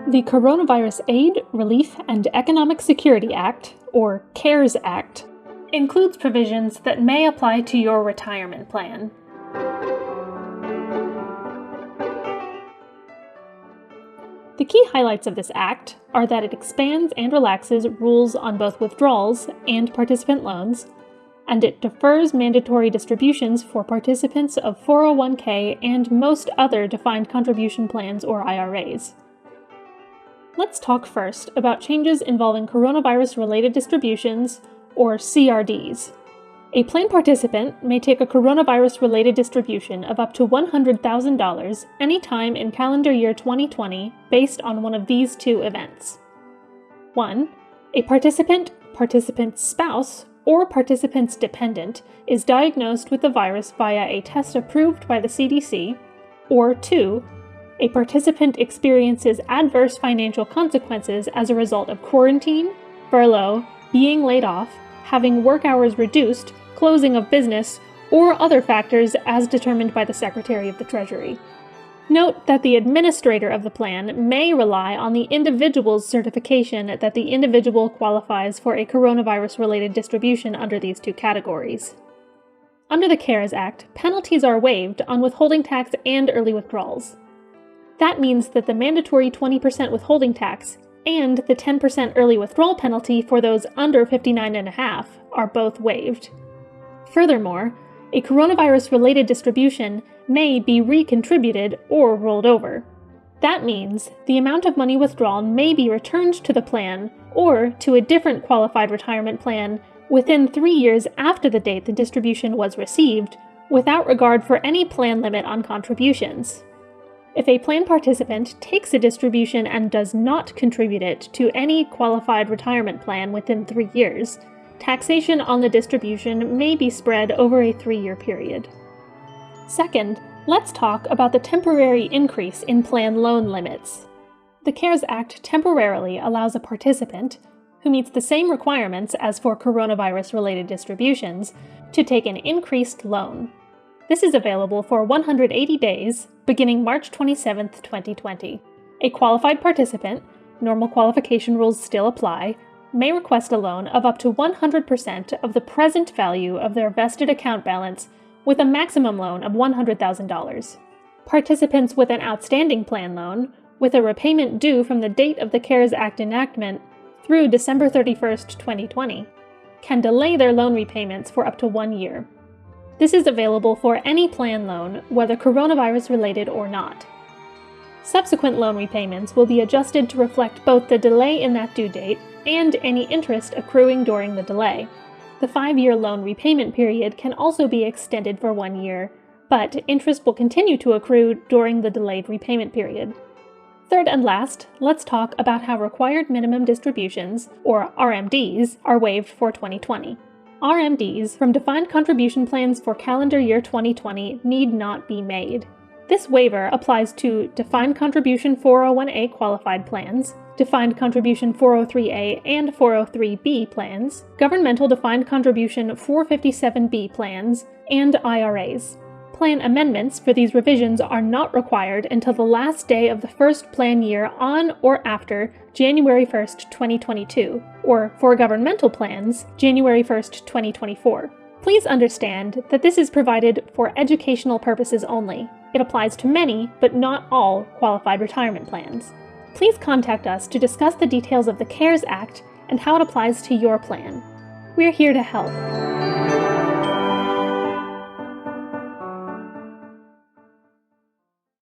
The Coronavirus Aid, Relief, and Economic Security Act, or CARES Act, includes provisions that may apply to your retirement plan. The key highlights of this act are that it expands and relaxes rules on both withdrawals and participant loans, and it defers mandatory distributions for participants of 401k and most other defined contribution plans or IRAs. Let's talk first about changes involving coronavirus-related distributions, or CRDs. A plan participant may take a coronavirus-related distribution of up to $100,000 anytime in calendar year 2020 based on one of these two events. 1. A participant, participant's spouse, or participant's dependent is diagnosed with the virus via a test approved by the CDC, or 2. A participant experiences adverse financial consequences as a result of quarantine, furlough, being laid off, having work hours reduced, closing of business, or other factors as determined by the Secretary of the Treasury. Note that the administrator of the plan may rely on the individual's certification that the individual qualifies for a coronavirus-related distribution under these two categories. Under the CARES Act, penalties are waived on withholding tax and early withdrawals. That means that the mandatory 20% withholding tax and the 10% early withdrawal penalty for those under 59.5 are both waived. Furthermore, a coronavirus-related distribution may be recontributed or rolled over. That means the amount of money withdrawn may be returned to the plan or to a different qualified retirement plan within 3 years after the date the distribution was received, without regard for any plan limit on contributions. If a plan participant takes a distribution and does not contribute it to any qualified retirement plan within 3 years, taxation on the distribution may be spread over a 3-year period. Second, let's talk about the temporary increase in plan loan limits. The CARES Act temporarily allows a participant, who meets the same requirements as for coronavirus-related distributions, to take an increased loan. This is available for 180 days, beginning March 27, 2020. A qualified participant, normal qualification rules still apply, may request a loan of up to 100% of the present value of their vested account balance with a maximum loan of $100,000. Participants with an outstanding plan loan, with a repayment due from the date of the CARES Act enactment through December 31, 2020, can delay their loan repayments for up to 1 year. This is available for any plan loan, whether coronavirus-related or not. Subsequent loan repayments will be adjusted to reflect both the delay in that due date and any interest accruing during the delay. The 5-year loan repayment period can also be extended for 1 year, but interest will continue to accrue during the delayed repayment period. Third and last, let's talk about how required minimum distributions, or RMDs, are waived for 2020. RMDs from defined contribution plans for calendar year 2020 need not be made. This waiver applies to defined contribution 401A qualified plans, defined contribution 403A and 403B plans, governmental defined contribution 457B plans, and IRAs. Plan amendments for these revisions are not required until the last day of the first plan year on or after January 1, 2022, or for governmental plans, January 1, 2024. Please understand that this is provided for educational purposes only. It applies to many, but not all, qualified retirement plans. Please contact us to discuss the details of the CARES Act and how it applies to your plan. We're here to help.